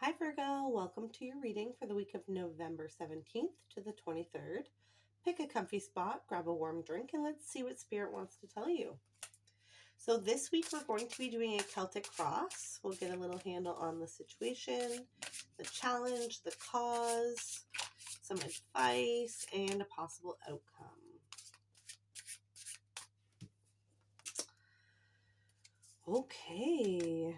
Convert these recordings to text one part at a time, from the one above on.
Hi Virgo, welcome to your reading for the week of November 17th to the 23rd. Pick a comfy spot, grab a warm drink, and let's see what Spirit wants to tell you. So this week we're going to be doing a Celtic cross. We'll get a little handle on the situation, the challenge, the cause, some advice, and a possible outcome. Okay.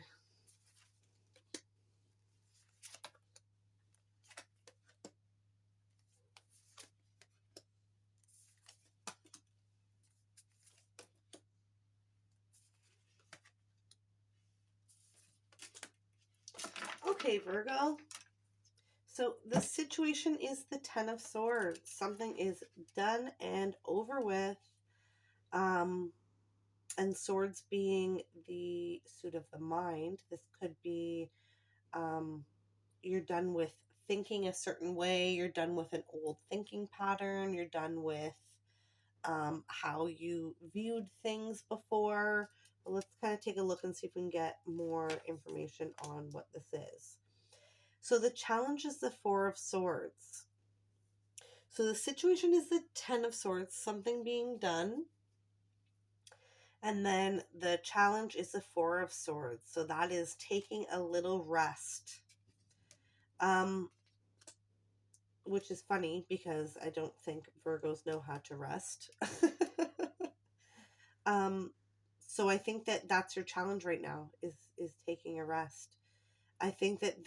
Okay, Virgo. So the situation is the Ten of Swords. Something is done and over with. And swords being the suit of the mind, this could be you're done with thinking a certain way, you're done with an old thinking pattern, you're done with how you viewed things before. But let's kind of take a look and see if we can get more information on what this is. So the challenge is the Four of Swords. So the situation is the Ten of Swords, something being done. And then the challenge is the Four of Swords. So that is taking a little rest. Which is funny because I don't think Virgos know how to rest. So I think that that's your challenge right now is taking a rest. I think that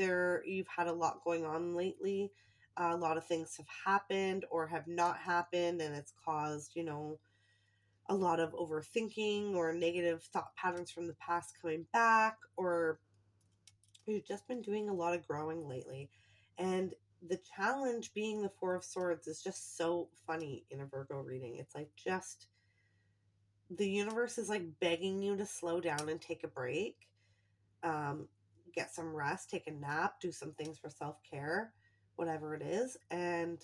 you've had a lot going on lately. A lot of things have happened or have not happened, and it's caused, a lot of overthinking or negative thought patterns from the past coming back, or you've just been doing a lot of growing lately. And the challenge being the Four of Swords is just so funny in a Virgo reading. It's like just the universe is like begging you to slow down and take a break, get some rest, take a nap, do some things for self-care, whatever it is. And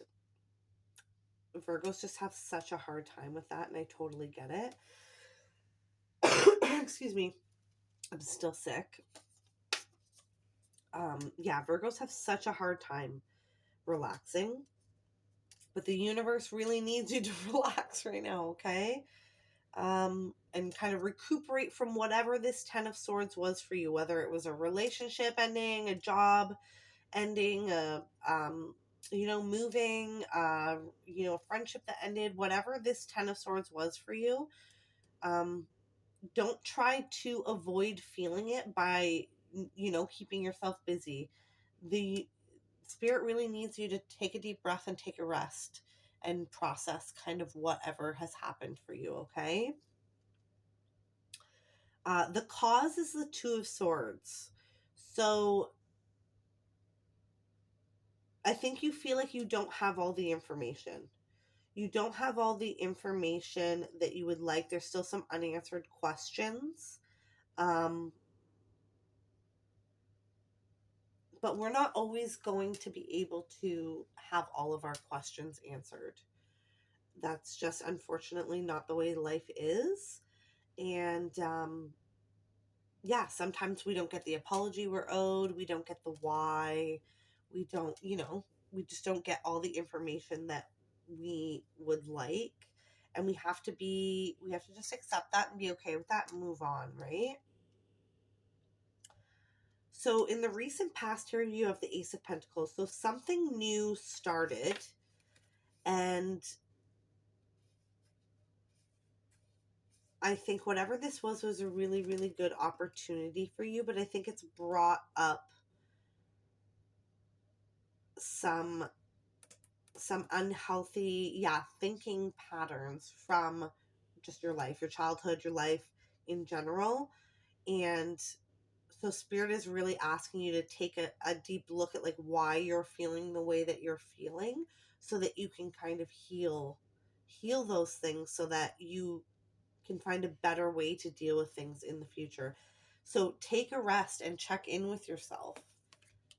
Virgos just have such a hard time with that, and I totally get it. Excuse me, I'm still sick. Virgos have such a hard time relaxing, but the universe really needs you to relax right now, okay? And kind of recuperate from whatever this Ten of Swords was for you, whether it was a relationship ending, a job ending, moving, a friendship that ended, whatever this Ten of Swords was for you. Don't try to avoid feeling it by, keeping yourself busy. The Spirit really needs you to take a deep breath and take a rest and process kind of whatever has happened for you, okay? The cause is the Two of Swords. So I think you feel like you don't have all the information. You don't have all the information that you would like. There's still some unanswered questions. But we're not always going to be able to have all of our questions answered. That's just unfortunately not the way life is. And sometimes we don't get the apology we're owed. We don't get the why. We don't, we just don't get all the information that we would like. And we have to just accept that and be okay with that and move on, right? So in the recent past here, you have the Ace of Pentacles. So something new started, and I think whatever this was a really, really good opportunity for you, but I think it's brought up some unhealthy, thinking patterns from just your life, your childhood, your life in general. And so Spirit is really asking you to take a deep look at like why you're feeling the way that you're feeling, so that you can kind of heal those things, so that you can find a better way to deal with things in the future. So take a rest and check in with yourself.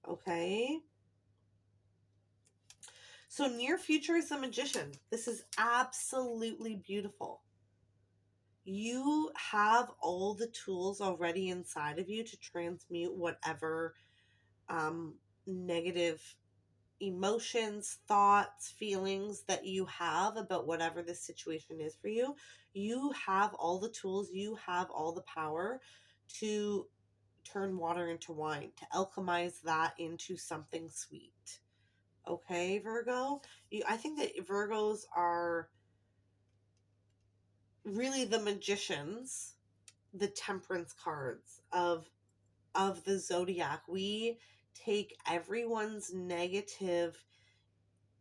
Okay? So near future is the Magician. This is absolutely beautiful. You have all the tools already inside of you to transmute whatever um, negative emotions, thoughts, feelings that you have about whatever this situation is for you. You have all the tools, you have all the power to turn water into wine, to alchemize that into something sweet. Okay, Virgo? I think that Virgos are really the magicians, the temperance cards of the zodiac. We take everyone's negative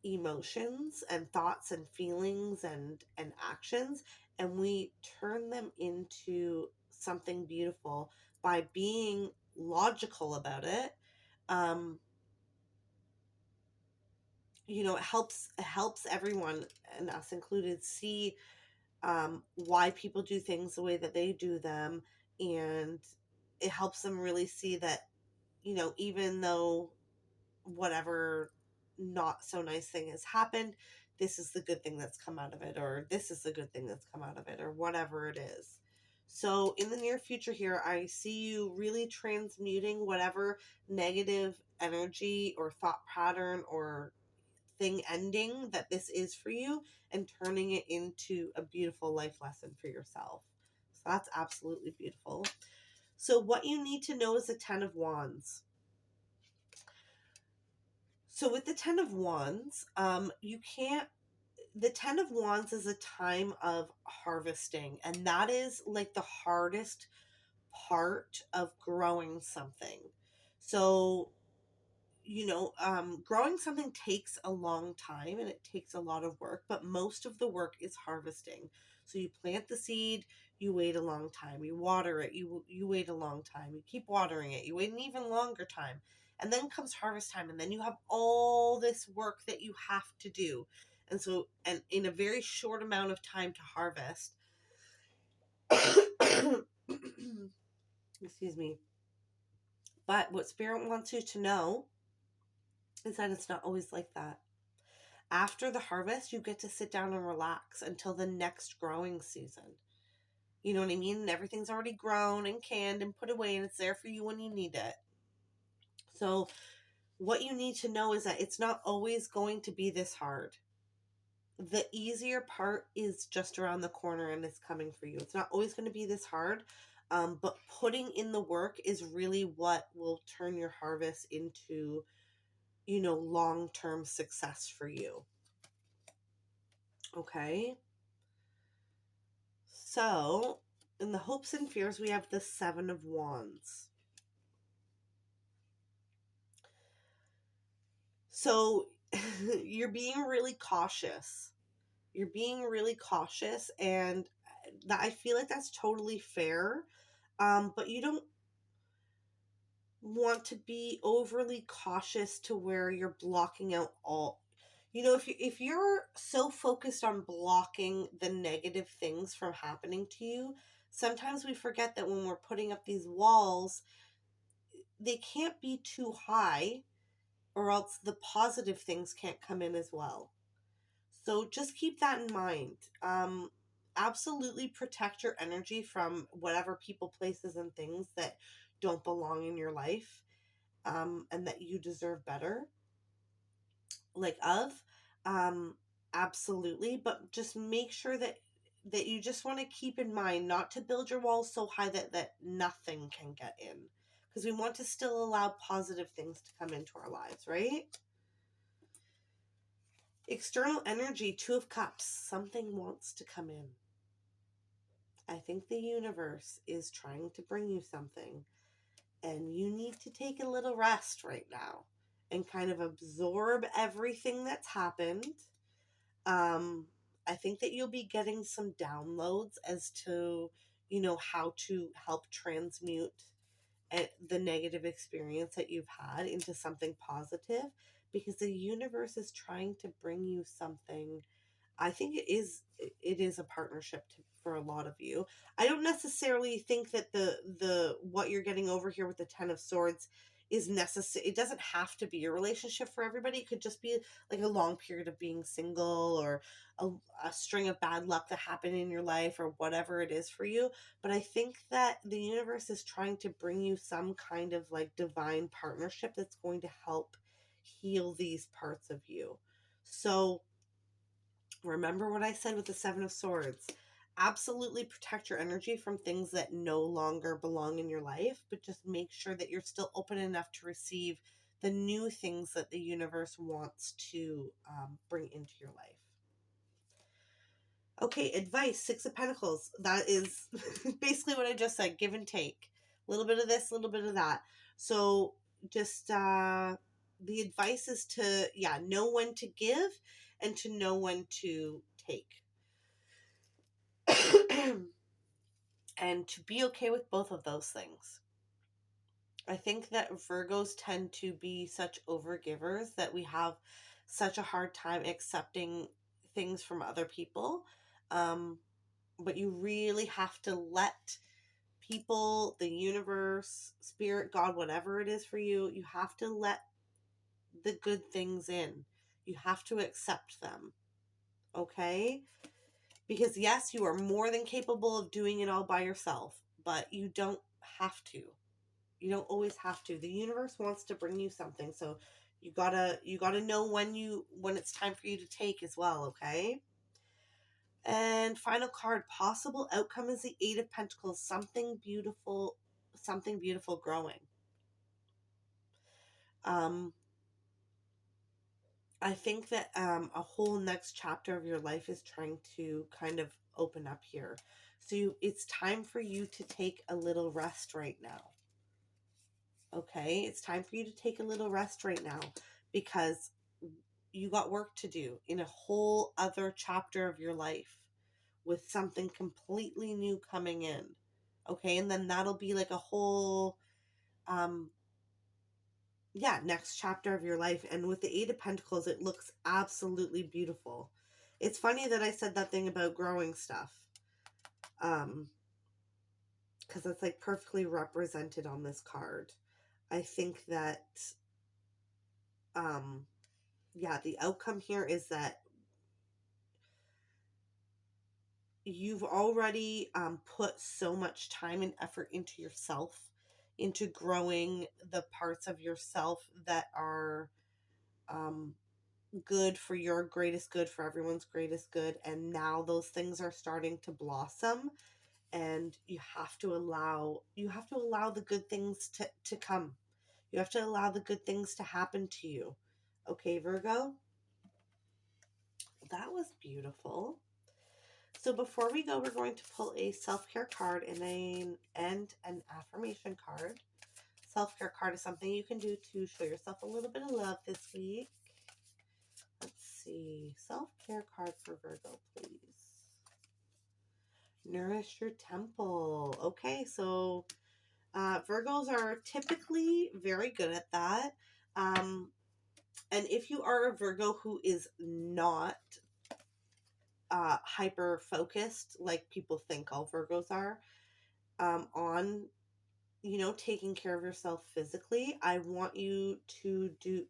emotions and thoughts and feelings and actions, and we turn them into something beautiful by being logical about it. um it helps everyone, and us included, see why people do things the way that they do them. And it helps them really see that, even though whatever not so nice thing has happened, this is the good thing that's come out of it, or this is the good thing that's come out of it, or whatever it is. So in the near future here, I see you really transmuting whatever negative energy or thought pattern or thing ending that this is for you, and turning it into a beautiful life lesson for yourself. So that's absolutely beautiful. So what you need to know is the 10 of Wands. So with the 10 of Wands, you can't, the 10 of Wands is a time of harvesting, and that is like the hardest part of growing something. So, growing something takes a long time and it takes a lot of work, but most of the work is harvesting. So you plant the seed, you wait a long time, you water it, you wait a long time, you keep watering it, you wait an even longer time, and then comes harvest time, and then you have all this work that you have to do. And in a very short amount of time to harvest. Excuse me. But what Spirit wants you to know is that it's not always like that. After the harvest, you get to sit down and relax until the next growing season. You know what I mean? And everything's already grown and canned and put away, and it's there for you when you need it. So what you need to know is that it's not always going to be this hard. The easier part is just around the corner and it's coming for you. It's not always going to be this hard. But putting in the work is really what will turn your harvest into, long-term success for you. Okay. So in the hopes and fears, we have the 7 of Wands. So you're being really cautious. You're being really cautious, and I feel like that's totally fair. But you don't want to be overly cautious to where you're blocking out all. If you're so focused on blocking the negative things from happening to you, sometimes we forget that when we're putting up these walls, they can't be too high, or else the positive things can't come in as well. So just keep that in mind. Absolutely protect your energy from whatever people, places, and things that don't belong in your life, and that you deserve better, like of. Um, absolutely, but just make sure that you just want to keep in mind not to build your walls so high that nothing can get in, because we want to still allow positive things to come into our lives, right? External energy, 2 of Cups. Something wants to come in. I think the universe is trying to bring you something, and you need to take a little rest right now and kind of absorb everything that's happened. I think that you'll be getting some downloads as to, how to help transmute the negative experience that you've had into something positive, because the universe is trying to bring you something. I think it is a partnership for a lot of you. I don't necessarily think that the what you're getting over here with the 10 of Swords is necessary. It doesn't have to be a relationship for everybody. It could just be like a long period of being single, or a string of bad luck that happened in your life, or whatever it is for you. But I think that the universe is trying to bring you some kind of like divine partnership that's going to help heal these parts of you. So remember what I said with the Seven of Swords. Absolutely protect your energy from things that no longer belong in your life, but just make sure that you're still open enough to receive the new things that the universe wants to bring into your life. Okay, advice, Six of Pentacles. That is basically what I just said, give and take. A little bit of this, a little bit of that. So just the advice is to, know when to give and to know when to take. And to be okay with both of those things. I think that Virgos tend to be such overgivers that we have such a hard time accepting things from other people. But you really have to let people, the universe, spirit, God, whatever it is for you, you have to let the good things in. You have to accept them. Okay? Because yes, you are more than capable of doing it all by yourself, but you don't have to. You don't always have to. The universe wants to bring you something, so you gotta know when it's time for you to take as well, okay? And final card, possible outcome is the Eight of Pentacles. Something beautiful growing. I think that a whole next chapter of your life is trying to kind of open up here. So it's time for you to take a little rest right now. Okay, it's time for you to take a little rest right now, because you got work to do in a whole other chapter of your life with something completely new coming in. Okay, and then that'll be like a whole next chapter of your life. And with the Eight of Pentacles, it looks absolutely beautiful. It's funny that I said that thing about growing stuff, because it's like perfectly represented on this card. I think that the outcome here is that you've already put so much time and effort into yourself, into growing the parts of yourself that are good for your greatest good, for everyone's greatest good. And now those things are starting to blossom, and you have to allow the good things to come. You have to allow the good things to happen to you. Okay, Virgo? That was beautiful. So before we go, we're going to pull a self-care card and an affirmation card. Self-care card is something you can do to show yourself a little bit of love this week. Let's see. Self-care card for Virgo, please. Nourish your temple. Okay, so Virgos are typically very good at that. And if you are a Virgo who is not hyper focused like people think all Virgos are, on taking care of yourself physically, I want you to do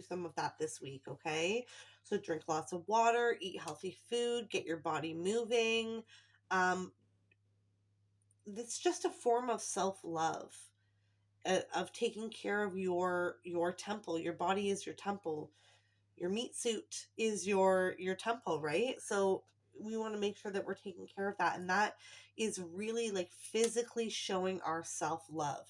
some of that this week. Okay, so drink lots of water, eat healthy food, get your body moving. It's just a form of self-love, of taking care of your temple. Your body is your temple. Your meat suit is your temple, right? So we want to make sure that we're taking care of that. And that is really like physically showing our self-love.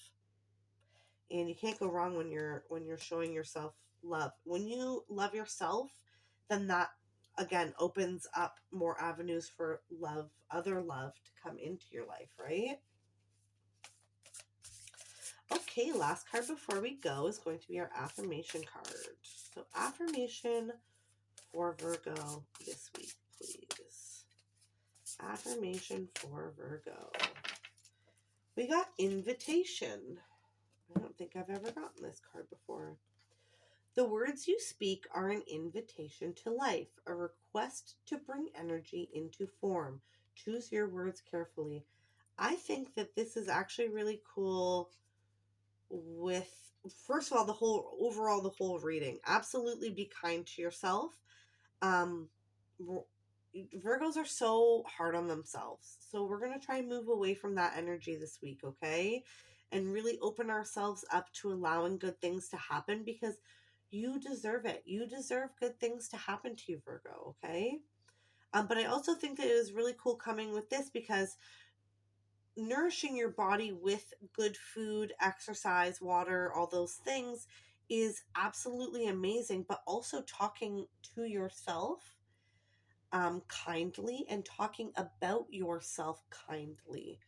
And you can't go wrong when you're showing yourself love. When you love yourself, then that again opens up more avenues for other love to come into your life, right? Okay, last card before we go is going to be our affirmation card. So affirmation for Virgo this week, please. Affirmation for Virgo. We got invitation. I don't think I've ever gotten this card before. The words you speak are an invitation to life, a request to bring energy into form. Choose your words carefully. I think that this is actually really cool with, first of all, the whole reading. Absolutely be kind to yourself. Um, Virgos are so hard on themselves. So we're going to try and move away from that energy this week, okay? And really open ourselves up to allowing good things to happen, because you deserve it. You deserve good things to happen to you, Virgo, okay? But I also think that it was really cool coming with this, because nourishing your body with good food, exercise, water, all those things is absolutely amazing, but also talking to yourself kindly and talking about yourself kindly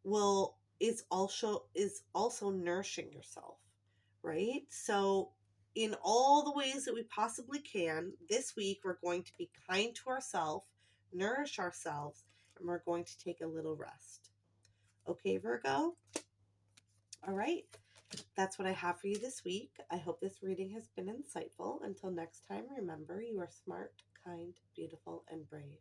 will is also nourishing yourself, right? So in all the ways that we possibly can this week, we're going to be kind to ourselves, nourish ourselves, and we're going to take a little rest. Okay, Virgo? All right. That's what I have for you this week. I hope this reading has been insightful. Until next time, remember, you are smart, kind, beautiful, and brave.